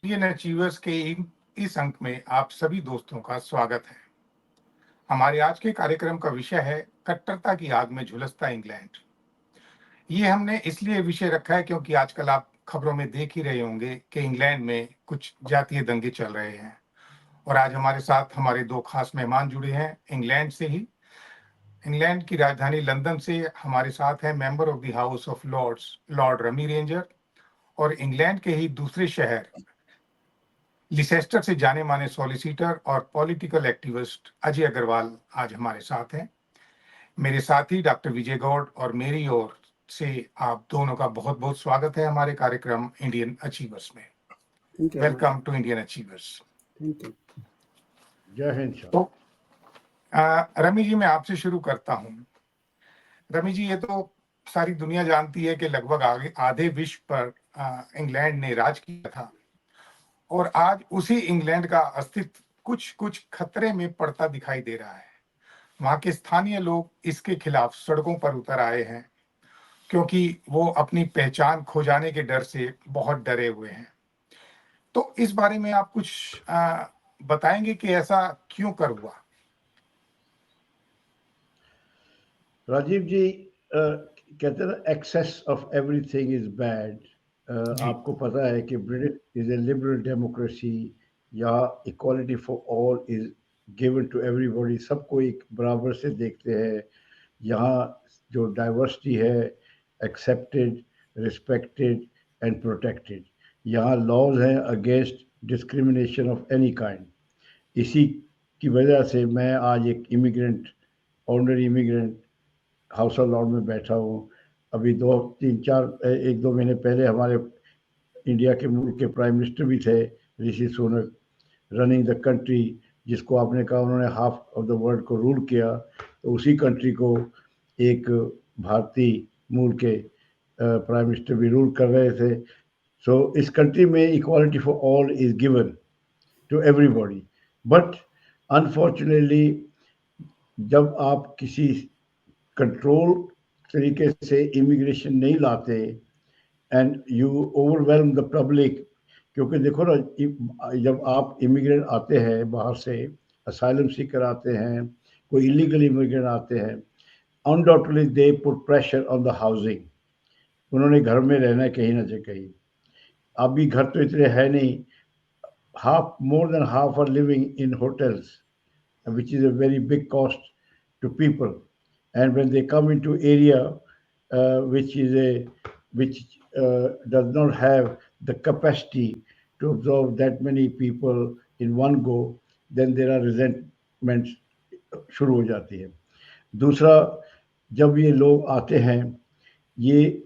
Indian achievers के इस अंक में आप सभी दोस्तों का स्वागत है। हमारे आज के कार्यक्रम का विषय है कट्टरता की आग में झुलसता इंग्लैंड। ये हमने इसलिए विषय रखा है क्योंकि आजकल आप खबरों में देख ही रहे होंगे कि इंग्लैंड में कुछ जातीय दंगे चल रहे हैं। और आज हमारे साथ हमारे दो खास मेहमान जुड़े हैं इंग्लैंड से ही। इंग्लैंड की राजधानी लंदन से हमारे साथ है member of the House of Lords Lord Rami Ranger, और इंग्लैंड के ही दूसरे शहर लिसेस्टर से जाने माने सॉलिसिटर और पॉलिटिकल एक्टिविस्ट अजय अग्रवाल आज हमारे साथ हैं। मेरे साथी डॉक्टर विजय गौड़ और मेरी ओर से आप दोनों का बहुत बहुत स्वागत है हमारे कार्यक्रम इंडियन अचीवर्स में। Welcome to Indian Achievers. Thank you. जय हिंद। तो रमी जी, मैं आपसे शुरू करता हूँ। रमी जी, ये तो सारी दुनिया जानती है कि लगभग आधे विश्व पर इंग्लैंड ने राज किया था, और आज उसी इंग्लैंड का अस्तित्व कुछ कुछ खतरे में पड़ता दिखाई दे रहा है। वहां के स्थानीय लोग इसके खिलाफ सड़कों पर उतर आए हैं क्योंकि वो अपनी पहचान खो जाने के डर से बहुत डरे हुए हैं। तो इस बारे में आप कुछ बताएंगे कि ऐसा क्यों कर हुआ? राजीव जी, कहते हैं ना, excess of everything is bad. आपको पता है कि Britain is a liberal democracy, या equality for all is given to everybody, सबको एक बराबर से देखते हैं। यहाँ जो डाइवर्सिटी है एक्सेप्टेड, रिस्पेक्टेड एंड प्रोटेक्टेड। यहाँ लॉज हैं against discrimination of any kind. इसी की वजह से मैं आज एक immigrant, ordinary immigrant, house of Lord में बैठा हूँ। अभी 1-2 महीने पहले हमारे इंडिया के मुल्क के प्राइम मिनिस्टर भी थे, Rishi Sunak, running the country, जिसको आपने कहा उन्होंने हाफ ऑफ द वर्ल्ड को रूल किया। तो उसी कंट्री को एक भारतीय मूल के प्राइम मिनिस्टर भी रूल कर रहे थे। सो इस कंट्री में equality for all is given to everybody, but unfortunately जब आप किसी कंट्रोल तरीके से इमिग्रेशन नहीं लाते and you overwhelm the public, क्योंकि देखो ना, जब आप इमिग्रेंट आते हैं बाहर से, असाइलम सीकर आते हैं, कोई इलीगल इमिग्रेंट आते हैं, undoubtedly they put pressure on the housing. उन्होंने घर में रहना है कहीं ना कहीं। अभी घर तो इतने है नहीं, more than half are living in hotels, which is a very big cost to people. And when they come into area which does not have the capacity to absorb that many people in one go, then there are resentments शुरू हो जाती है। दूसरा, जब ये लोग आते हैं, ये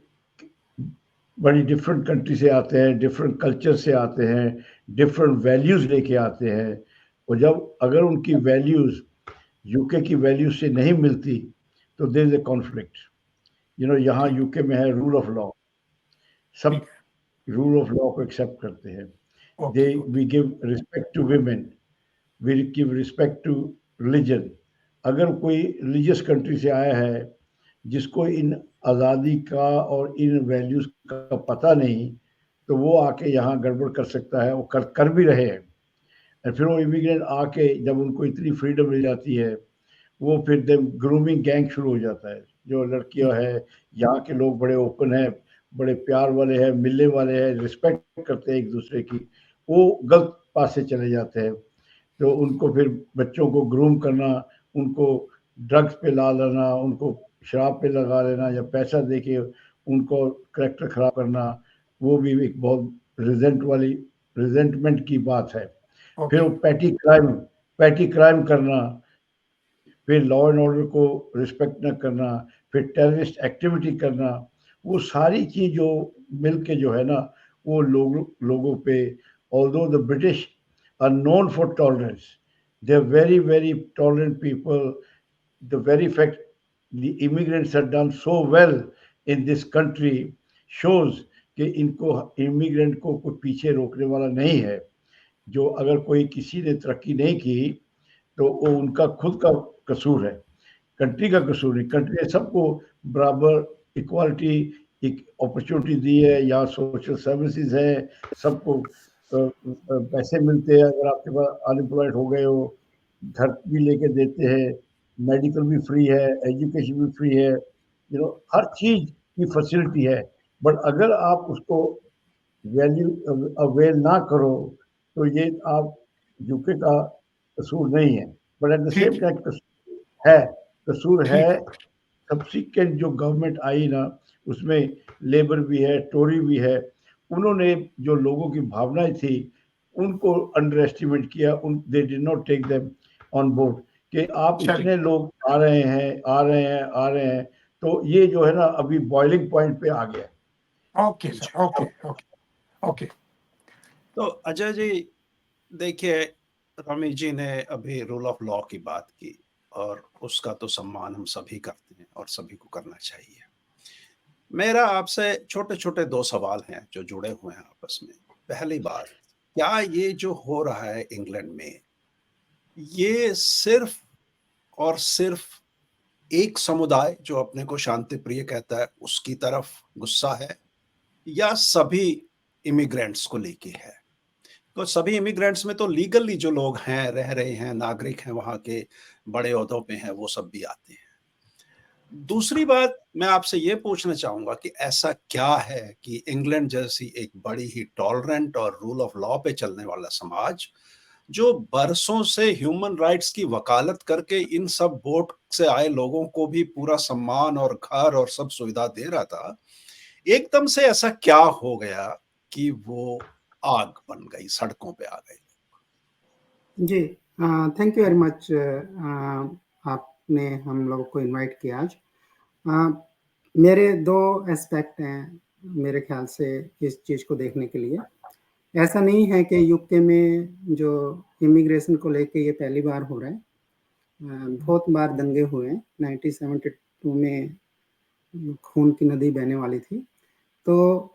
बड़ी डिफरेंट कंट्री से आते हैं, डिफरेंट कल्चर से आते हैं, डिफरेंट वैल्यूज़ लेके आते हैं। और जब अगर उनकी वैल्यूज़ यूके की वैल्यूज से नहीं मिलती तो देयर इज ए कॉन्फ्लिक्ट। यहाँ यूके में है रूल ऑफ लॉ, सब रूल ऑफ लॉ को एक्सेप्ट करते हैं। We give respect to women, we give respect to religion. अगर कोई रिलीजियस कंट्री से आया है जिसको इन आज़ादी का और इन वैल्यूज़ का पता नहीं, तो वो आके यहाँ गड़बड़ कर सकता है, वो कर भी रहे हैं। और फिर वो इमिग्रेंट आके जब उनको इतनी फ्रीडम मिल जाती है, वो फिर ग्रूमिंग गैंग शुरू हो जाता है। जो लड़कियां हैं, यहाँ के लोग बड़े ओपन हैं, बड़े प्यार वाले हैं, मिलने वाले हैं, रिस्पेक्ट करते हैं एक दूसरे की, वो गलत पास से चले जाते हैं। तो उनको फिर बच्चों को ग्रूम करना, उनको ड्रग्स पे ला लेना, उनको शराब पे लगा लेना, या पैसा दे के उनको करेक्टर खराब करना, वो भी एक बहुत रिजेंटमेंट की बात है। फिर वो पैटी क्राइम करना, फिर लॉ एंड ऑर्डर को रिस्पेक्ट न करना, फिर टेररिस्ट एक्टिविटी करना, वो सारी चीज़ जो मिल के जो है ना, वो लोगों पे, although the British are known for tolerance, they are very very tolerant people. The very fact the immigrants are done so well in this country shows कि इनको, इमिग्रेंट को कोई पीछे रोकने वाला नहीं है। जो अगर कोई किसी ने तरक्की नहीं की तो वो उनका खुद का कसूर है, कंट्री का कसूर नहीं। कंट्री ने सबको बराबर इक्वालिटी, एक अपॉर्चुनिटी दी है, यहाँ सोशल सर्विसेज है, सबको पैसे मिलते हैं, अगर आपके पास अनएम्प्लॉयड हो गए हो, घर भी लेके देते हैं, मेडिकल भी फ्री है, एजुकेशन भी फ्री है, हर चीज़ की फैसिलिटी है। बट अगर आप उसको वैल्यू अवेल ना करो, तो ये आप यूके का कसूर नहीं है, बट एट द सेम ठीक है। टाइम है, कसूर है। ठीक है। सब्सिक्वेंट जो गवर्नमेंट आई ना, उसमें लेबर भी है, टोरी भी है, उन्होंने जो लोगों की भावनाएं थी उनको अंडर एस्टिमेट किया, उन they did not take them on board, कि आप चलिए। इतने लोग आ रहे हैं, आ रहे हैं, आ रहे हैं, तो ये जो है ना अभी बॉइलिंग पॉइंट पे आ गया। Okay sir, okay okay okay. तो अजय जी देखिए, रमेश जी ने अभी रूल ऑफ लॉ की बात की और उसका तो सम्मान हम सभी करते हैं और सभी को करना चाहिए। मेरा आपसे छोटे छोटे दो सवाल हैं जो जुड़े हुए हैं आपस में। पहली बात, क्या ये जो हो रहा है इंग्लैंड में, ये सिर्फ और सिर्फ एक समुदाय जो अपने को शांति प्रिय कहता है उसकी तरफ गुस्सा है, या सभी इमिग्रेंट्स को लेके है? तो सभी इमिग्रेंट्स में तो लीगली जो लोग हैं, रह रहे हैं, नागरिक हैं, वहां के बड़े ओहदों पे हैं, वो सब भी आते हैं। दूसरी बात मैं आपसे ये पूछना चाहूंगा कि ऐसा क्या है कि इंग्लैंड जैसी एक बड़ी ही टॉलरेंट और रूल ऑफ लॉ पे चलने वाला समाज, जो बरसों से ह्यूमन राइट्स की वकालत करके इन सब बोट से आए लोगों को भी पूरा सम्मान और घर और सब सुविधा दे रहा था, एकदम से ऐसा क्या हो गया कि वो आग बन गई, सड़कों पे आ गए? जी, थैंक यू वेरी मच। आपने हम लोगों को इनवाइट किया आज। मेरे दो एस्पेक्ट हैं मेरे ख्याल से इस चीज़ को देखने के लिए। ऐसा नहीं है कि यूके में जो इमिग्रेशन को लेके ये पहली बार हो रहा है। बहुत बार दंगे हुए हैं। 1972 में खून की नदी बहने वाली थी। तो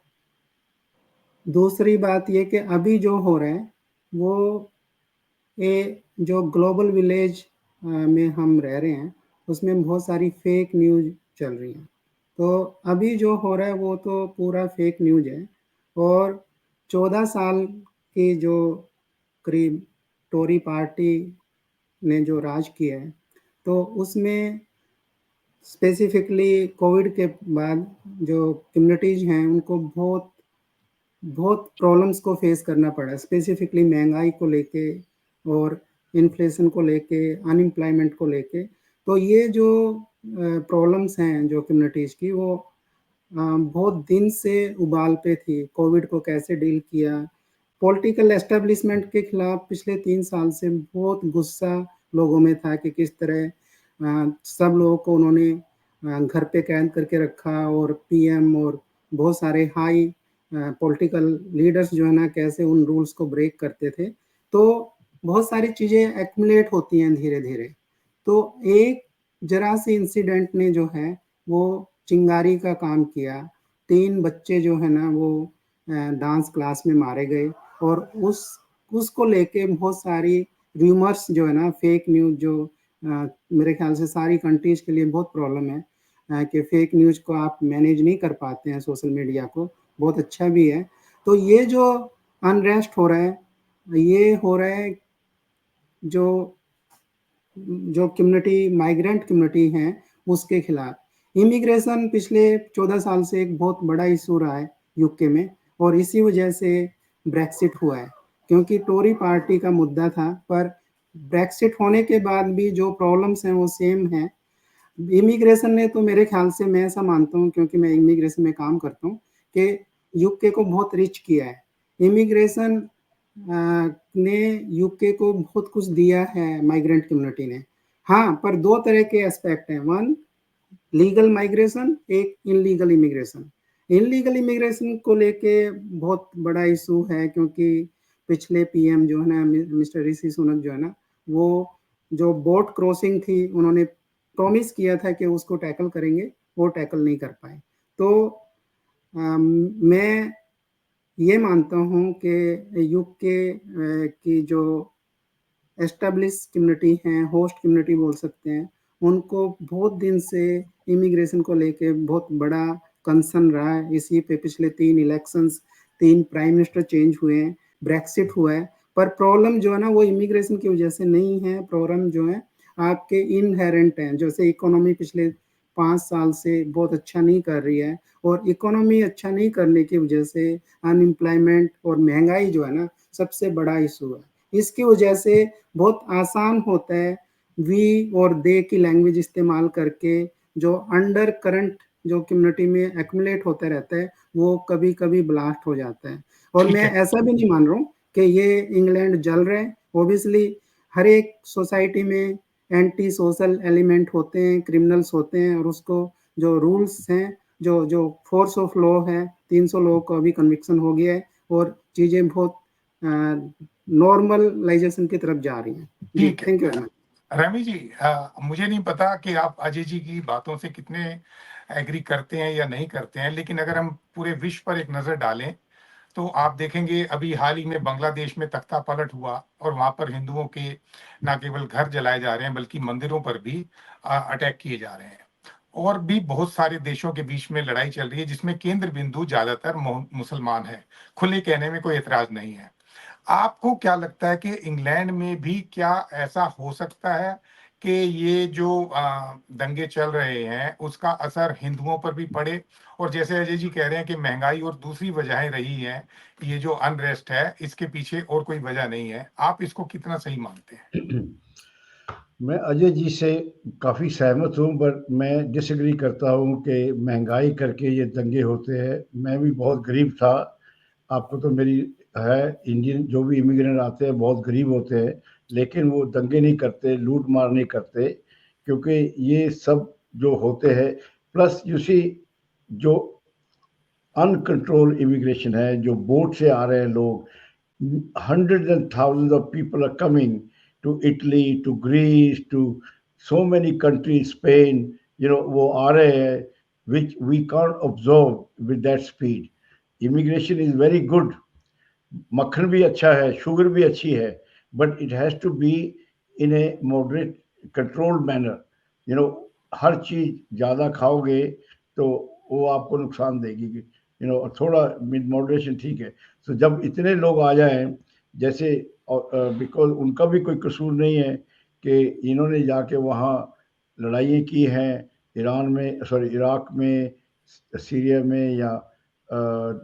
दूसरी बात ये कि अभी जो हो रहा है वो ये जो ग्लोबल विलेज में हम रह रहे हैं उसमें बहुत सारी फेक न्यूज़ चल रही हैं। तो अभी जो हो रहा है वो तो पूरा फेक न्यूज़ है। और 14 साल की जो करीब टोरी पार्टी ने जो राज किया है, तो उसमें स्पेसिफिकली कोविड के बाद जो कम्युनिटीज़ हैं उनको बहुत बहुत प्रॉब्लम्स को फेस करना पड़ा, स्पेसिफिकली महंगाई को लेके और इन्फ्लेशन को लेके, अनएम्प्लॉयमेंट को लेके। तो ये जो प्रॉब्लम्स हैं जो कम्युनिटीज़ की, वो बहुत दिन से उबाल पे थी। कोविड को कैसे डील किया, पॉलिटिकल एस्टेब्लिशमेंट के खिलाफ पिछले 3 साल से बहुत गुस्सा लोगों में था कि किस तरह सब लोगों को उन्होंने घर पे कैद करके रखा, और पीएम और बहुत सारे हाई पॉलिटिकल लीडर्स जो है ना कैसे उन रूल्स को ब्रेक करते थे। तो बहुत सारी चीज़ें एक्युमुलेट होती हैं धीरे धीरे। तो एक जरा सी इंसिडेंट ने जो है वो चिंगारी का काम किया। 3 बच्चे जो है ना वो डांस क्लास में मारे गए, और उसको लेके बहुत सारी रूमर्स जो है ना, फेक न्यूज़ जो मेरे ख्याल से सारी कंट्रीज के लिए बहुत प्रॉब्लम है कि फेक न्यूज़ को आप मैनेज नहीं कर पाते हैं, सोशल मीडिया को। बहुत अच्छा भी है। तो ये जो अनरेस्ट हो रहा है, ये हो रहा है जो जो कम्युनिटी, माइग्रेंट कम्युनिटी हैं उसके खिलाफ। इमिग्रेशन पिछले 14 साल से एक बहुत बड़ा इशू रहा है यूके में, और इसी वजह से ब्रेक्सिट हुआ है, क्योंकि टोरी पार्टी का मुद्दा था। पर ब्रेक्सिट होने के बाद भी जो प्रॉब्लम्स हैं वो सेम हैं। इमिग्रेशन ने तो मेरे ख्याल से, मैं ऐसा मानता हूँ क्योंकि मैं इमिग्रेशन में काम करता हूँ, कि यूके को बहुत रिच किया है। इमिग्रेशन ने यूके को बहुत कुछ दिया है माइग्रेंट कम्युनिटी ने। हाँ, पर दो तरह के एस्पेक्ट हैं। वन, लीगल माइग्रेशन, एक इनलीगल इमिग्रेशन। इनलीगल इमिग्रेशन को लेके बहुत बड़ा इशू है, क्योंकि पिछले पीएम जो है ना, मिस्टर ऋषि सुनक जो है ना, वो जो बोट क्रॉसिंग थी उन्होंने प्रॉमिस किया था कि उसको टैकल करेंगे, वो टैकल नहीं कर पाए। तो मैं ये मानता हूँ कि यूके की जो एस्टेब्लिश कम्युनिटी हैं, होस्ट कम्युनिटी बोल सकते हैं, उनको बहुत दिन से इमिग्रेशन को लेके बहुत बड़ा कंसर्न रहा है। इसी पे पिछले 3 इलेक्शंस, 3 प्राइम मिनिस्टर चेंज हुए हैं। ब्रेक्सिट हुआ है, पर प्रॉब्लम जो है ना वो इमिग्रेशन की वजह से नहीं है, प्रॉब्लम जो है आपके इनहेरेंट हैं। जैसे इकोनॉमी पिछले 5 साल से बहुत अच्छा नहीं कर रही है, और इकोनॉमी अच्छा नहीं करने की वजह से अनएम्प्लॉयमेंट और महंगाई जो है ना सबसे बड़ा इशू है। इसकी वजह से बहुत आसान होता है वी और दे की लैंग्वेज इस्तेमाल करके जो अंडर करंट जो कम्युनिटी में एक्यूमुलेट होता रहता है वो कभी कभी ब्लास्ट हो जाता है। और ठीक मैं है। ऐसा भी नहीं मान रहा हूँ कि ये इंग्लैंड जल रहा है। ऑब्वियसली हर एक सोसाइटी में एंटी सोशल एलिमेंट होते हैं, क्रिमिनल्स होते हैं, और उसको जो रूल्स हैं, जो जो फोर्स ऑफ लॉ है, 300 लोगों को अभी कन्विक्शन हो गया है और चीजें बहुत नॉर्मलाइजेशन की तरफ जा रही हैं। जी, ठीक है। Thank you very much. Rami ji, मुझे नहीं पता कि आप अजय जी की बातों से कितने एग्री करते हैं या नहीं करते हैं, लेकिन अगर हम पूरे विश्व पर एक नजर डालें तो आप देखेंगे अभी हाल ही में बांग्लादेश में तख्ता पलट हुआ और वहां पर हिंदुओं के न केवल घर जलाए जा रहे हैं बल्कि मंदिरों पर भी अटैक किए जा रहे हैं। और भी बहुत सारे देशों के बीच में लड़ाई चल रही है जिसमें केंद्र बिंदु ज्यादातर मुसलमान है। खुले कहने में कोई एतराज नहीं है। आपको क्या लगता है कि इंग्लैंड में भी क्या ऐसा हो सकता है कि ये जो दंगे चल रहे हैं उसका असर हिंदुओं पर भी पड़े? और जैसे अजय जी कह रहे हैं कि महंगाई और दूसरी वजहें रही हैं, ये जो अनरेस्ट है इसके पीछे और कोई वजह नहीं है, आप इसको कितना सही मानते हैं? मैं अजय जी से काफ़ी सहमत हूँ, बट मैं डिसएग्री करता हूँ कि महंगाई करके ये दंगे होते हैं। मैं भी बहुत गरीब था, आपको तो मेरी है, इंडियन जो भी इमिग्रेंट आते हैं बहुत गरीब होते हैं, लेकिन वो दंगे नहीं करते, लूट मार नहीं करते, क्योंकि ये सब जो होते हैं। प्लस यू सी, जो अनकंट्रोल इमिग्रेशन है, जो बोट से आ रहे हैं लोग, hundreds and thousands of people are coming to Italy, to Greece, to so many countries, Spain, वो आ रहे हैं, which we can't absorb with that speed. Immigration is very good. मक्खन भी अच्छा है, शुगर भी अच्छी है, but it has to be in a moderate controlled manner. हर चीज़ ज़्यादा खाओगे तो वो आपको नुकसान देगी, और थोड़ा मिड मॉडरेशन ठीक है। सो जब इतने लोग आ जाएं, जैसे बिकॉज उनका भी कोई कसूर नहीं है कि इन्होंने जाके वहाँ लड़ाइयाँ की हैं, ईरान में, सॉरी इराक में, सीरिया में, या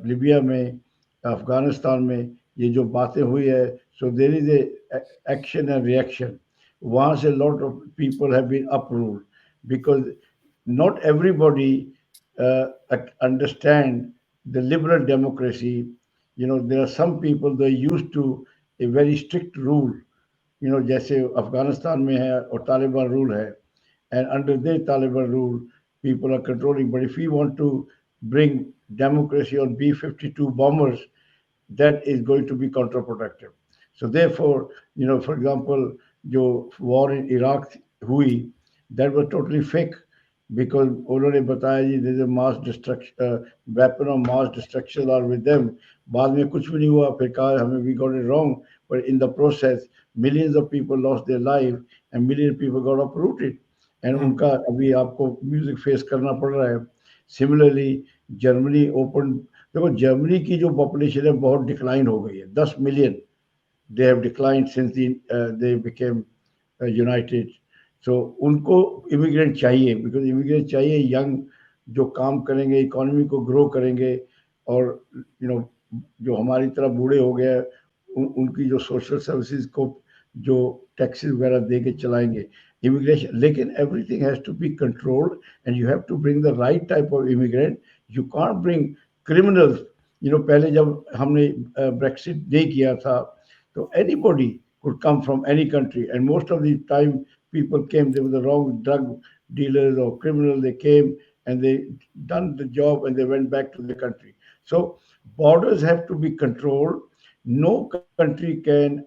लिबिया में, अफगानिस्तान में, ये जो बातें हुई है, so there is a action and reaction. वहाँ से lot of people have been approved because not everybody understand the liberal democracy. There are some people, they're used to a very strict rule, जैसे अफगानिस्तान में है और Taliban rule है, and under their Taliban rule, people are controlling. But if we want to bring democracy on B-52 bombers, that is going to be counterproductive. So therefore, for example, जो war in Iraq हुई, that was totally fake, because उन्होंने बताया जी there's a mass destruction, weapon of mass destruction are with them. बाद में कुछ भी नहीं हुआ, फिर कहा हमें we got it wrong, but in the process millions of people lost their life and millions of people got uprooted, and उनका अभी आपको म्यूजिक फेस करना पड़ रहा है। सिमिलरली जर्मनी ओपन, देखो जर्मनी की जो पॉपुलेशन है बहुत डिक्लाइन हो गई है, 10 million they have decline since they became united. So उनको इमिग्रेंट चाहिए, बिकॉज इमिग्रेंट चाहिए यंग, जो काम करेंगे, इकोनॉमी को ग्रो करेंगे, और जो हमारी तरह बूढ़े हो गए उनकी जो सोशल सर्विसेज को जो टैक्सेस वगैरह दे के चलाएंगे इमिग्रेशन। लेकिन everything has to be controlled and you have to bring the right type of immigrant. You can't bring criminals. पहले जब हमने ब्रेक्सिट नहीं किया था तो anybody could come from any country, and most of the time people came, they were the wrong drug dealers or criminals, they came and they done the job and they went back to their country. So borders have to be controlled. No country can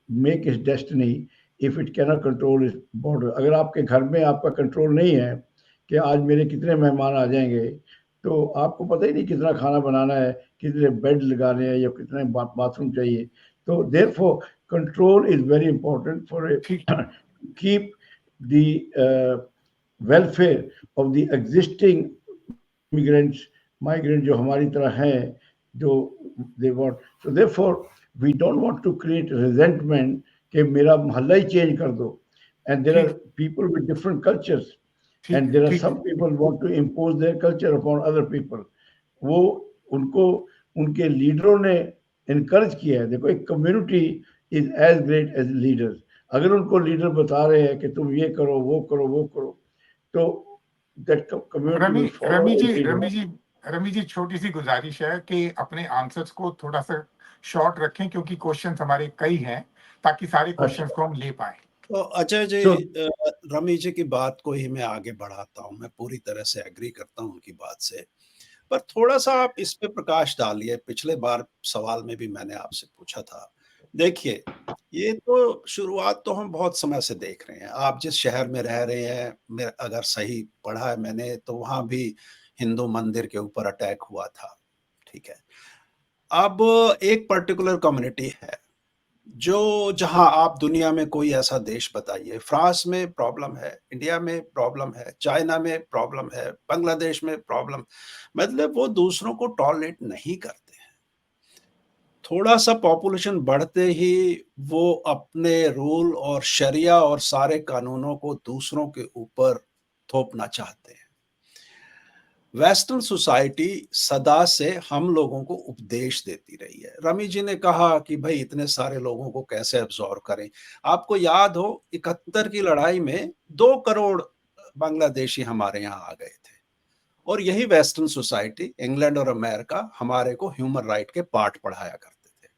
make its destiny if it cannot control its border. अगर आपके घर में आपका control नहीं है कि आज मेरे कितने मेहमान आ जाएंगे, तो आपको पता ही नहीं कितना खाना बनाना है, कितने बेड लगाने हैं, या कितने बाथरूम चाहिए। तो therefore control is very important for keep the welfare of the existing migrants जो हमारी तरह हैं, जो they want. So therefore We don't want to create resentment कि मेरा मोहल्ला ही चेंज कर दो. And there are people with different cultures, and there are some people want to impose their culture upon other people. वो उनको उनके लीडरों ने encourage किया है. देखो, एक community is as great as leaders. अगर उनको लीडर बता रहे हैं कि तुम ये करो, वो करो, वो करो, तो that community will follow and lead. Rami ji, छोटी सी गुजारिश है कि अपने आंसर्स को थोड़ा सा शॉर्ट रखें, क्योंकि क्वेश्चंस हमारे कई हैं, ताकि सारे क्वेश्चंस को हम ले पाए. तो अजय जी, रमी जी की बात को ही मैं आगे बढ़ाता हूँ. मैं पूरी तरह से एग्री करता हूँ उनकी बात से, पर थोड़ा सा आप इस पे प्रकाश डालिए. पिछले बार सवाल में भी मैंने आपसे पूछा था. देखिए, ये तो शुरुआत तो हम बहुत समय से देख रहे हैं. आप जिस शहर में रह रहे हैं, मैं अगर सही पढ़ा है मैंने, तो वहाँ भी हिंदू मंदिर के ऊपर अटैक हुआ था. ठीक है. अब एक पर्टिकुलर कम्युनिटी है जो, जहां आप दुनिया में कोई ऐसा देश बताइए, फ्रांस में प्रॉब्लम है, इंडिया में प्रॉब्लम है, चाइना में प्रॉब्लम है, बांग्लादेश में प्रॉब्लम, मतलब वो दूसरों को टॉलरेट नहीं करते हैं. थोड़ा सा पॉपुलेशन बढ़ते ही वो अपने रूल और शरिया और सारे कानूनों को दूसरों के ऊपर थोपना चाहते हैं. वेस्टर्न सोसाइटी सदा से हम लोगों को उपदेश देती रही है. रमी जी ने कहा कि भाई इतने सारे लोगों को कैसे अब्सॉर्ब करें. आपको याद हो 71 की लड़ाई में 2 करोड़ बांग्लादेशी हमारे यहाँ आ गए थे, और यही वेस्टर्न सोसाइटी, इंग्लैंड और अमेरिका, हमारे को ह्यूमन राइट के पाठ पढ़ाया करते थे.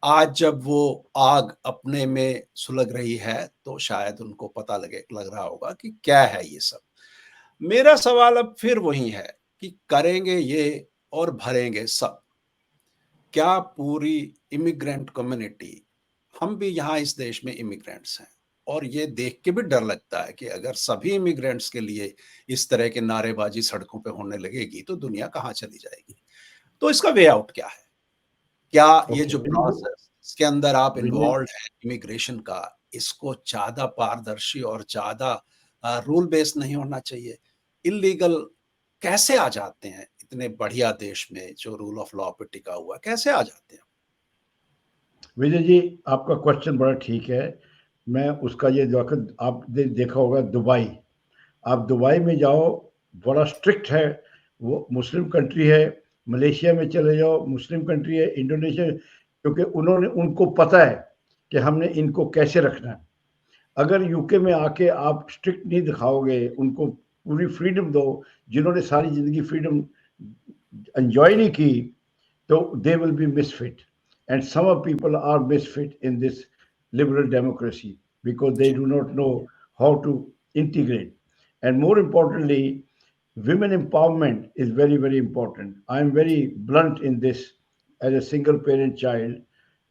आज जब वो आग अपने में सुलग रही है, तो शायद उनको पता लग रहा होगा कि क्या है ये सब. मेरा सवाल अब फिर वही है कि करेंगे ये और भरेंगे सब. क्या पूरी इमिग्रेंट कम्युनिटी, हम भी यहाँ इस देश में इमिग्रेंट्स हैं, और ये देख के भी डर लगता है कि अगर सभी इमिग्रेंट्स के लिए इस तरह के नारेबाजी सड़कों पे होने लगेगी तो दुनिया कहाँ चली जाएगी. तो इसका वे आउट क्या है? क्या ये जो प्रोसेस इसके अंदर आप इन्वॉल्व हैं इमिग्रेशन का, इसको ज्यादा पारदर्शी और ज्यादा रूल बेस्ड नहीं होना चाहिए? इलीगल कैसे आ जाते हैं इतने बढ़िया देश में जो रूल ऑफ लॉ पे टिका हुआ, कैसे आ जाते हैं? विजय जी, आपका क्वेश्चन बड़ा ठीक है. मैं उसका ये आपने देखा होगा दुबई. आप दुबई में जाओ, बड़ा स्ट्रिक्ट है. वो मुस्लिम कंट्री है. मलेशिया में चले जाओ, मुस्लिम कंट्री है. इंडोनेशिया, क्योंकि उनको पता है कि हमने इनको कैसे रखना है. अगर यूके में आके आप स्ट्रिक्ट नहीं दिखाओगे, उनको पूरी फ्रीडम दो, जिन्होंने सारी जिंदगी फ्रीडम एंजॉय नहीं की, तो they will be misfit. And some of people are misfit in this liberal democracy because they do not know how to integrate. And more importantly, women empowerment is very, very important. I'm very blunt in this. As a single parent child,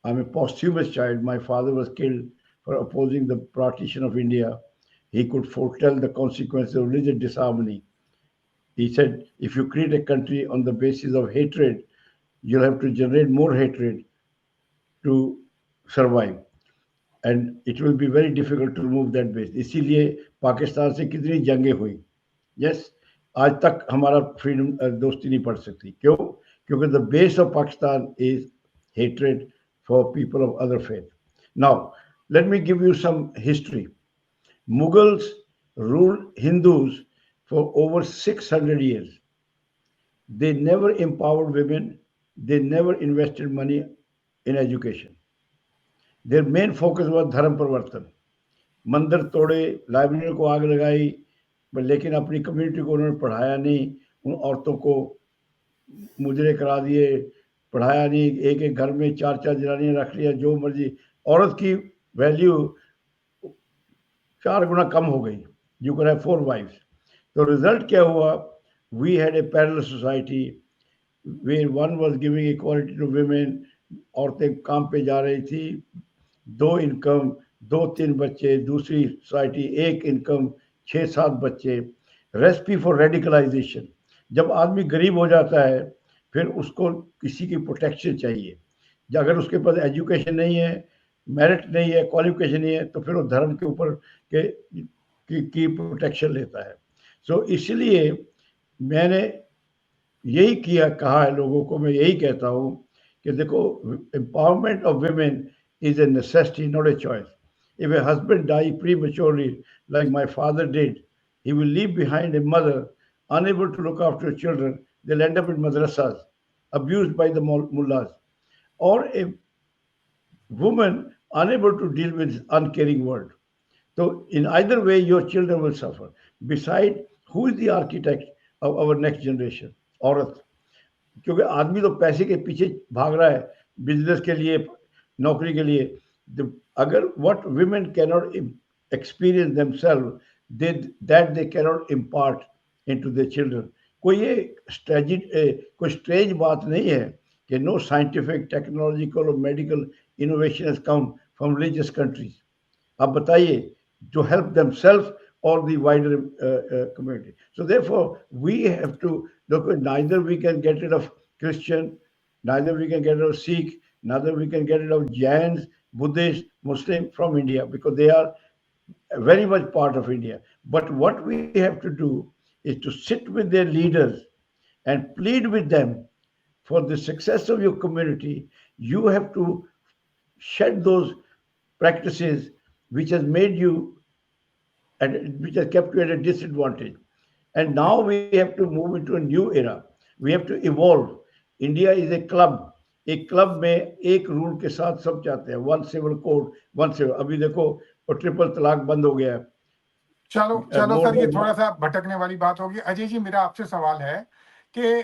I'm a posthumous child. My father was killed for opposing the partition of India. He could foretell the consequences of religious disharmony. He said, if you create a country on the basis of hatred, you'll have to generate more hatred to survive, and it will be very difficult to remove that base. इसीलिए पाकिस्तान से कितनी जंगें हुई. Yes, आज तक हमारा freedom दोस्ती नहीं पड़ सकती. क्यों? क्योंकि the base of Pakistan is hatred for people of other faith. Now, let me give you some history. Mughals ruled Hindus for over 600 years. They never empowered women. They never invested money in education. Their main focus was धर्म परिवर्तन. मंदिर तोड़े, library को आग लगाई, लेकिन अपनी community को उन्होंने पढ़ाया नहीं. उन औरतों को मुजरे करा दिए, पढ़ाया नहीं. एक एक घर में 4-4 जनानियां रख लिया, जो मर्जी. औरत की वैल्यू 4 गुना कम हो गई. You could have 4 wives. तो रिजल्ट क्या हुआ? We had a parallel society where one was giving equality to women. औरतें काम पे जा रही थी, 2 इनकम, 2-3 बच्चे. दूसरी सोसाइटी 1 इनकम, 6-7 बच्चे. Recipe for radicalization. जब आदमी गरीब हो जाता है, फिर उसको किसी की प्रोटेक्शन चाहिए. अगर उसके पास एजुकेशन नहीं है, मेरिट नहीं है, क्वालिफिकेशन नहीं है, तो फिर वो धर्म के ऊपर की प्रोटेक्शन लेता है. सो इसलिए मैंने यही कहा है लोगों को. मैं यही कहता हूँ कि देखो, empowerment of women is a necessity, not a choice. If a husband die prematurely, like my father did, he will leave behind a mother unable to look after children. They'll end up in madrasas, abused by the mullahs, or a woman unable to deal with uncaring world. So in either way, your children will suffer. Beside, who is the architect of our next generation? औरत. क्योंकि आदमी तो पैसे के पीछे भाग रहा है, बिजनेस के लिए, नौकरी के लिए. अगर what women cannot experience themselves, that they cannot impart into their children. कोई ये कोई स्ट्रेंज बात नहीं है कि no scientific, technological or medical innovation has come from religious countries. आप बताइए, to help themselves or the wider community. So therefore, we have to look at, neither we can get rid of Christian, neither we can get rid of Sikh, neither we can get rid of Jains, Buddhist, Muslim from India, because they are very much part of India. But what we have to do is to sit with their leaders and plead with them for the success of your community. You have to shed those practices which has made you and which has kept you at a disadvantage. And now we have to move into a new era. We have to evolve. India is a club. एक club में एक rule के साथ सब चाहते हैं, one civil code, one civil. अभी देखो वो ट्रिपल तलाक बंद हो गया है. चलो चलो सर, ये थोड़ा सा भटकने वाली बात होगी. अजय जी, मेरा आपसे सवाल है कि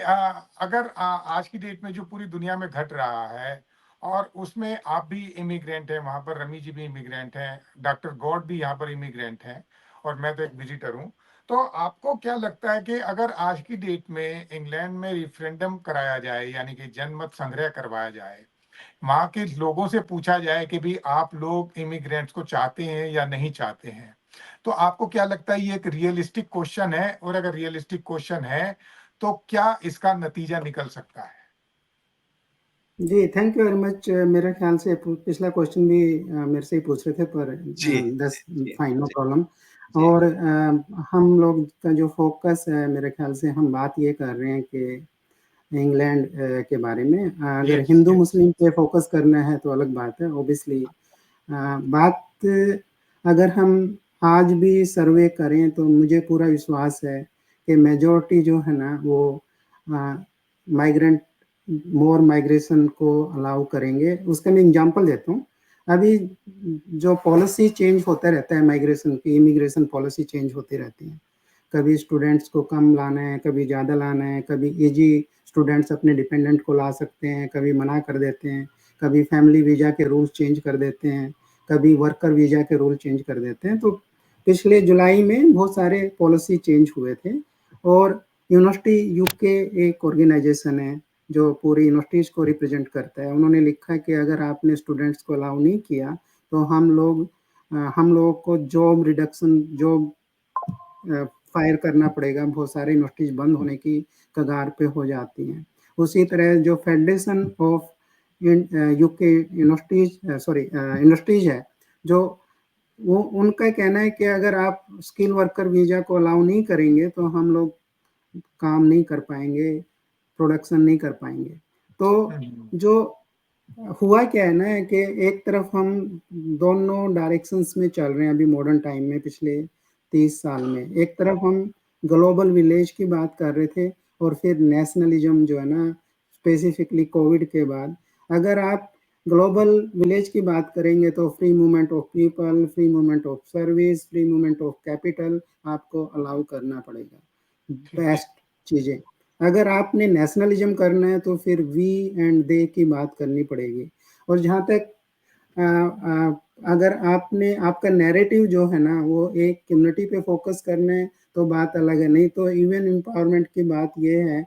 अगर आज की डेट में जो पूरी दुनिया में घट रहा है, और उसमें आप भी इमिग्रेंट हैं, वहां पर रमी जी भी इमिग्रेंट हैं, डॉक्टर गॉड भी यहाँ पर इमिग्रेंट हैं, और मैं तो एक विजिटर हूँ. तो आपको क्या लगता है कि अगर आज की डेट में इंग्लैंड में रिफरेंडम कराया जाए, यानी कि जनमत संग्रह करवाया जाए, वहां के लोगों से पूछा जाए कि भी आप लोग इमिग्रेंट्स को चाहते हैं या नहीं चाहते हैं, तो आपको क्या लगता है ये एक रियलिस्टिक क्वेश्चन है? और अगर रियलिस्टिक क्वेश्चन है तो क्या इसका नतीजा निकल सकता है? जी, थैंक यू वेरी मच. मेरे ख्याल से पिछला क्वेश्चन भी मेरे से ही पूछ रहे थे, पर दैट्स फाइन, नो प्रॉब्लम. और हम लोग का जो फोकस है, मेरे ख्याल से हम बात ये कर रहे हैं कि इंग्लैंड के बारे में. अगर हिंदू मुस्लिम पे फोकस करना है तो अलग बात है, ऑब्वियसली. बात अगर हम आज भी सर्वे करें तो मुझे पूरा विश्वास है कि मेजॉरिटी जो है ना वो माइग्रेंट मोर माइग्रेशन को अलाउ करेंगे. उसका मैं एग्जांपल देता हूँ. अभी जो पॉलिसी चेंज होता रहता है माइग्रेशन की, इमिग्रेशन पॉलिसी चेंज होती रहती है. कभी स्टूडेंट्स को कम लाना है, कभी ज़्यादा लाना है, कभी एजी स्टूडेंट्स अपने डिपेंडेंट को ला सकते हैं, कभी मना कर देते हैं, कभी फैमिली वीज़ा के रूल्स चेंज कर देते हैं, कभी वर्कर वीज़ा के रूल चेंज कर देते हैं. तो पिछले जुलाई में बहुत सारे पॉलिसी चेंज हुए थे. और यूनिवर्सिटी यूके एक ऑर्गेनाइजेशन है जो पूरी यूनिवर्सिटीज़ को रिप्रेजेंट करता है. उन्होंने लिखा है कि अगर आपने स्टूडेंट्स को अलाउ नहीं किया तो हम लोगों को जॉब रिडक्शन, जॉब फायर करना पड़ेगा. बहुत सारे यूनिवर्सिटीज़ बंद होने की कगार पे हो जाती हैं. उसी तरह जो फेडरेशन ऑफ यूके इंडस्ट्रीज है, जो वो उनका कहना है कि अगर आप स्किल वर्कर वीज़ा को अलाउ नहीं करेंगे तो हम लोग काम नहीं कर पाएंगे, प्रोडक्शन नहीं कर पाएंगे. तो जो हुआ क्या है ना कि एक तरफ हम दोनों डायरेक्शंस में चल रहे हैं अभी मॉडर्न टाइम में. पिछले 30 साल में एक तरफ हम ग्लोबल विलेज की बात कर रहे थे, और फिर नेशनलिज्म जो है ना, स्पेसिफिकली कोविड के बाद अगर आप ग्लोबल विलेज की बात करेंगे तो free movement of people, free movement of service, free movement of capital आपको अलाउ करना पड़ेगा, बेस्ट चीज़ें. अगर आपने नेशनलिज्म करना है तो फिर वी एंड दे की बात करनी पड़ेगी. और जहाँ तक अगर आपका नैरेटिव जो है ना वो एक कम्युनिटी पे फोकस करना है तो बात अलग है. नहीं तो इवन एम्पावरमेंट की बात ये है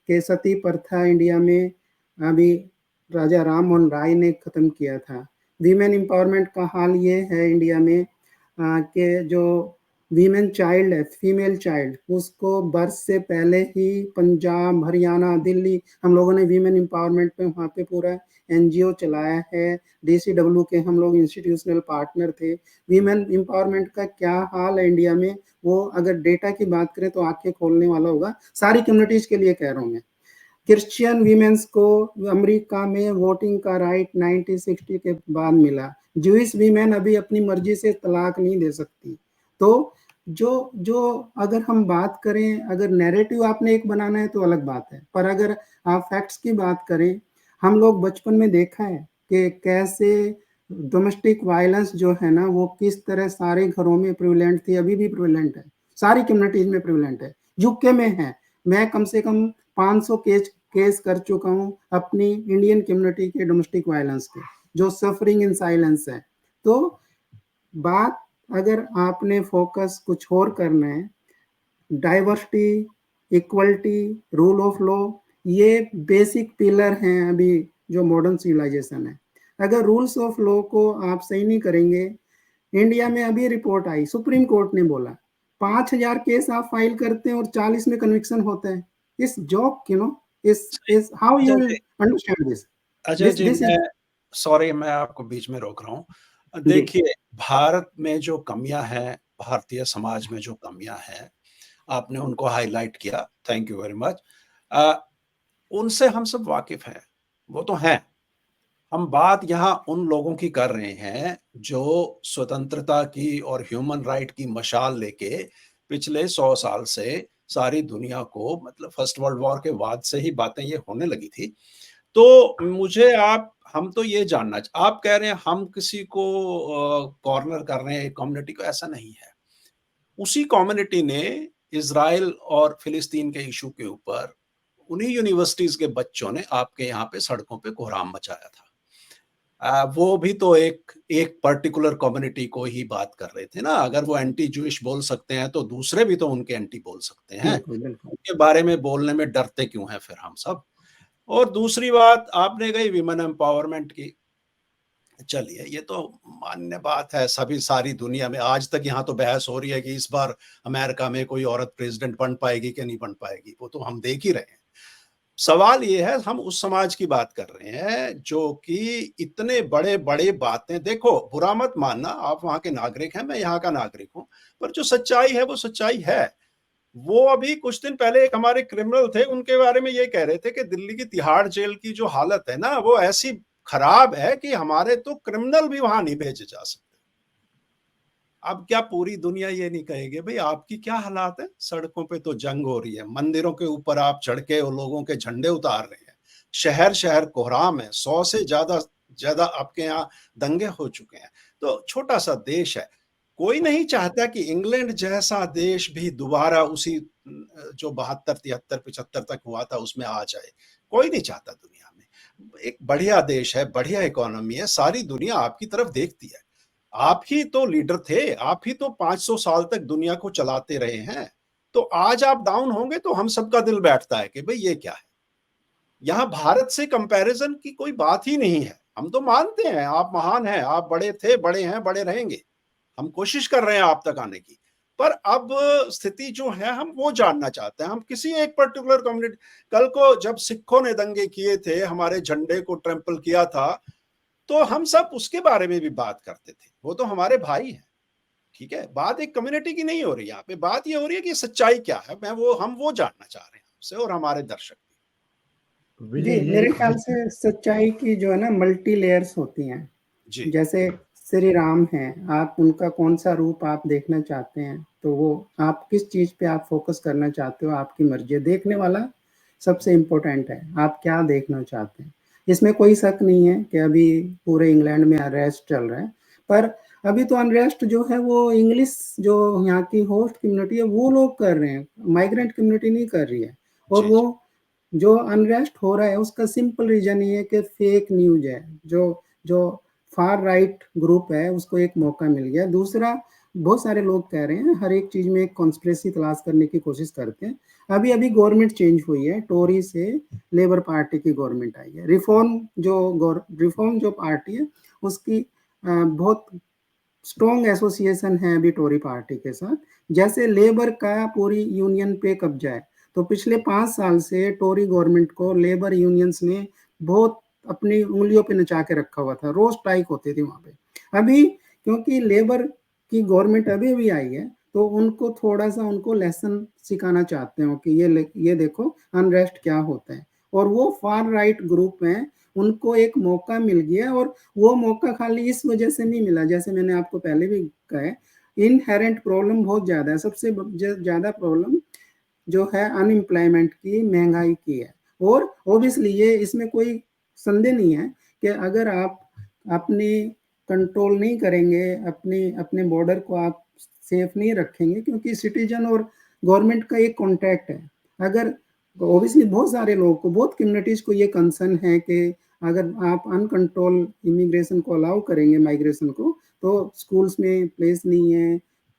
कि सती प्रथा इंडिया में अभी राजा राम मोहन राय ने ख़त्म किया था. वीमेन एम्पावरमेंट का हाल ये है इंडिया में कि जो वीमेन चाइल्ड है, फीमेल चाइल्ड, उसको बर्थ से पहले ही पंजाब, हरियाणा, दिल्ली हम लोगों ने वीमेन एम्पावरमेंट पे वहाँ पे पूरा एनजीओ चलाया है. डीसीडब्ल्यू के हम लोग इंस्टीट्यूशनल पार्टनर थे. वीमेन एम्पावरमेंट का क्या हाल है इंडिया में, वो अगर डेटा की बात करें तो आंखें खोलने वाला होगा. सारी कम्युनिटीज़ के लिए कह रहा हूँ मैं. क्रिश्चियन वीमेंस को अमेरिका में वोटिंग का राइट 1960 के बाद मिला। ज्यूइश वीमेन अभी अपनी मर्जी से तलाक नहीं दे सकती। तो जो जो अगर हम बात करें, अगर नैरेटिव आपने एक बनाना है तो अलग बात है, पर अगर आप फैक्ट्स की बात करें, हम लोग बचपन में देखा है कि कैसे डोमेस्टिक वायलेंस जो है ना वो किस तरह सारे घरों में प्रिवेलेंट थी, अभी भी प्रिवेलेंट है, सारी कम्युनिटीज में प्रिवेलेंट है, यूके में है। मैं कम से कम 500 केस कर चुका हूं अपनी इंडियन कम्युनिटी के डोमेस्टिक वायलेंस के, जो सफरिंग इन साइलेंस है। तो बात अगर आपने फोकस कुछ और करना है, diversity, equality, rule of law, ये बेसिक पिलर हैं अभी जो मॉडर्न सिविलाइजेशन है। अगर रूल्स ऑफ लॉ को आप सही नहीं करेंगे, इंडिया में अभी रिपोर्ट आई, सुप्रीम कोर्ट ने बोला 5,000 केस आप फाइल करते हैं और 40 में कन्विक्शन होते हैं। इस job is how you Ajay will ji, understand this Ajay ji, this is मैं सॉरी, मैं आपको बीच में रोक रहा हूँ। जी देखिए, भारत में जो कमियां हैं, भारतीय समाज में जो कमियां हैं, आपने उनको हाईलाइट किया, थैंक यू वेरी मच। उनसे हम सब वाकिफ हैं, वो तो हैं। हम बात यहाँ उन लोगों की कर रहे हैं जो स्वतंत्रता की और ह्यूमन राइट की मशाल लेके पिछले 100 साल से सारी दुनिया को, मतलब फर्स्ट वर्ल्ड वॉर के बाद से ही बातें ये होने लगी थी। तो मुझे हम तो ये जानना आप कह रहे हैं हम किसी को कॉर्नर कर रहे हैं एक कम्युनिटी को, ऐसा नहीं है। उसी कम्युनिटी ने इज़राइल और फिलिस्तीन के इशू के ऊपर उन्हीं यूनिवर्सिटीज के बच्चों ने आपके यहाँ पे सड़कों पे कोहराम मचाया था। वो भी तो एक पर्टिकुलर कम्युनिटी को ही बात कर रहे थे ना। अगर वो एंटी जूइश बोल सकते हैं तो दूसरे भी तो उनके एंटी बोल सकते हैं। बिल्कुल बिल्कुल उनके बारे में बोलने में डरते क्यों हैं फिर हम सब? और दूसरी बात आपने कही विमेन एम्पावरमेंट की, चलिए ये तो मान्य बात है, सभी सारी दुनिया में आज तक यहाँ तो बहस हो रही है कि इस बार अमेरिका में कोई औरत प्रेसिडेंट बन पाएगी कि नहीं बन पाएगी, वो तो हम देख ही रहे हैं। सवाल ये है, हम उस समाज की बात कर रहे हैं जो कि इतने बड़े बड़े बातें, देखो बुरा मत मानना, आप वहां के नागरिक हैं, मैं यहाँ का नागरिक हूँ, पर जो सच्चाई है वो सच्चाई है। वो अभी कुछ दिन पहले एक हमारे क्रिमिनल थे, उनके बारे में ये कह रहे थे कि दिल्ली की तिहाड़ जेल की जो हालत है ना वो ऐसी खराब है कि हमारे तो क्रिमिनल भी वहां नहीं भेजे जा सकते। अब क्या पूरी दुनिया ये नहीं कहेगी भाई आपकी क्या हालात है? सड़कों पे तो जंग हो रही है, मंदिरों के ऊपर आप चढ़ के और लोगों के झंडे उतार रहे हैं, शहर शहर कोहराम है, 100 से ज्यादा ज्यादा आपके यहाँ दंगे हो चुके हैं। तो छोटा सा देश है, कोई नहीं चाहता कि इंग्लैंड जैसा देश भी दोबारा उसी जो 72 73 75 तक हुआ था उसमें आ जाए। कोई नहीं चाहता दुनिया में। एक बढ़िया देश है, बढ़िया इकोनॉमी है, सारी दुनिया आपकी तरफ देखती है। आप ही तो लीडर थे, आप ही तो 500 साल तक दुनिया को चलाते रहे हैं। तो आज आप डाउन होंगे तो हम सबका दिल बैठता है कि भाई ये क्या है। यहाँ भारत से कंपैरिजन की कोई बात ही नहीं है। हम तो मानते हैं आप महान हैं, आप बड़े थे, बड़े हैं, बड़े रहेंगे। हम कोशिश कर रहे हैं आप तक आने की। पर अब स्थिति जो है हम वो जानना चाहते हैं। हम किसी एक पर्टिकुलर कम्युनिटी, कल को जब सिखों ने दंगे किए थे, हमारे झंडे को ट्रैम्पल किया था, तो हम सब उसके बारे में भी बात करते थे। वो तो हमारे भाई हैं, ठीक है। बात एक कम्युनिटी की नहीं हो रही, यहाँ पे बात ये हो रही है कि सच्चाई क्या है। हम वो जानना चाह रहे हैं आपसे और हमारे दर्शक भी। जी, विजय जी मेरे ख्याल से सच्चाई की जो है ना मल्टी लेयर्स होती हैं। जी जैसे श्री राम हैं, आप उनका कौन सा रूप आप देखना चाहते हैं, तो वो आप किस चीज पे आप फोकस करना चाहते हो, आपकी मर्जी है। देखने वाला सबसे इम्पोर्टेंट है, आप क्या देखना चाहते हैं। इसमें कोई शक नहीं है कि अभी पूरे इंग्लैंड में अनरेस्ट चल रहा है, पर अभी तो अनरेस्ट जो है वो इंग्लिश जो यहाँ की होस्ट कम्युनिटी है वो लोग कर रहे हैं, माइग्रेंट कम्युनिटी नहीं कर रही है। और जी वो जी जो अनरेस्ट हो रहा है उसका सिंपल रीजन ये है कि फेक न्यूज है। जो जो फार राइट ग्रुप है उसको एक मौका मिल गया। दूसरा, बहुत सारे लोग कह रहे हैं हर एक चीज में एक कॉन्स्पिरेसी तलाश करने की कोशिश करते हैं। अभी अभी गवर्नमेंट चेंज हुई है, टोरी से लेबर पार्टी की गवर्नमेंट आई है। रिफॉर्म जो पार्टी है उसकी बहुत स्ट्रॉन्ग एसोसिएशन है अभी टोरी पार्टी के साथ। जैसे लेबर का पूरी यूनियन पे कब्जा है, तो पिछले 5 साल से टोरी गवर्नमेंट को लेबर यूनियंस ने बहुत अपनी उंगलियों पे नचा के रखा हुआ था, रोज स्ट्राइक होती थी वहां पे। अभी क्योंकि लेबर की गवर्नमेंट अभी भी आई है, तो उनको थोड़ा सा उनको लेसन सिखाना चाहते हो कि ये देखो अनरेस्ट क्या होता है। और वो फार राइट ग्रुप हैं, उनको एक मौका मिल गया और वो मौका खाली इस वजह से नहीं मिला, जैसे मैंने आपको पहले भी कहा है, इनहेरेंट प्रॉब्लम बहुत ज़्यादा है। सबसे ज़्यादा प्रॉब्लम जो है अनएम्प्लॉयमेंट की, महंगाई की है। और ऑब्वियसली ये इसमें कोई संदेह नहीं है कि अगर आप अपनी कंट्रोल नहीं करेंगे, अपने बॉर्डर को आप सेफ नहीं रखेंगे, क्योंकि सिटीजन और गवर्नमेंट का एक कॉन्ट्रैक्ट है। अगर ऑब्वियसली बहुत सारे लोगों को, बहुत कम्युनिटीज को ये कंसर्न है कि अगर आप अनकंट्रोल इमिग्रेशन को अलाउ करेंगे, माइग्रेशन को, तो स्कूल्स में प्लेस नहीं है,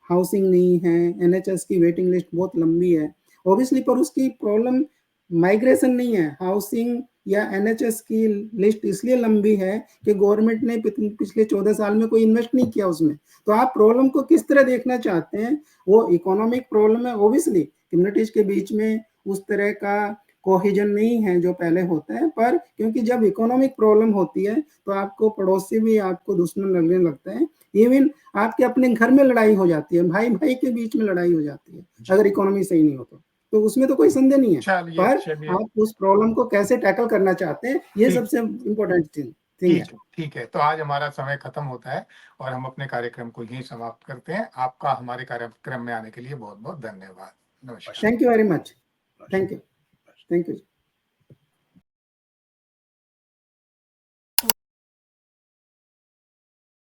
हाउसिंग नहीं है, एनएचएस की वेटिंग लिस्ट बहुत लंबी है ऑब्वियसली। पर उसकी प्रॉब्लम माइग्रेशन नहीं है, हाउसिंग या एनएचएस की लिस्ट इसलिए लंबी है कि गवर्नमेंट ने पिछले 14 साल में कोई इन्वेस्ट नहीं किया उसमें। तो आप प्रॉब्लम को किस तरह देखना चाहते हैं? वो इकोनॉमिक प्रॉब्लम है ऑब्वियसली, कम्युनिटीज के बीच में उस तरह का कोहेजन नहीं है जो पहले होता है, पर क्योंकि जब इकोनॉमिक प्रॉब्लम होती है तो आपको पड़ोसी भी आपको दुश्मन लगने लगता है। इवन आपके अपने घर में लड़ाई हो जाती है, भाई भाई के बीच में लड़ाई हो जाती है अगर इकोनॉमी सही नहीं हो तो उसमें तो कोई संदेह नहीं है। चलिए पर चलिए, आप उस प्रॉब्लम को कैसे टैकल करना चाहते हैं, ये ठीक सबसे इम्पोर्टेंट थिंग है। ठीक है। तो आज हमारा समय खत्म होता है और हम अपने कार्यक्रम को यहीं समाप्त करते हैं। आपका हमारे कार्यक्रम में आने के लिए बहुत बहुत धन्यवाद। नमस्कार। Thank you very much. Thank you.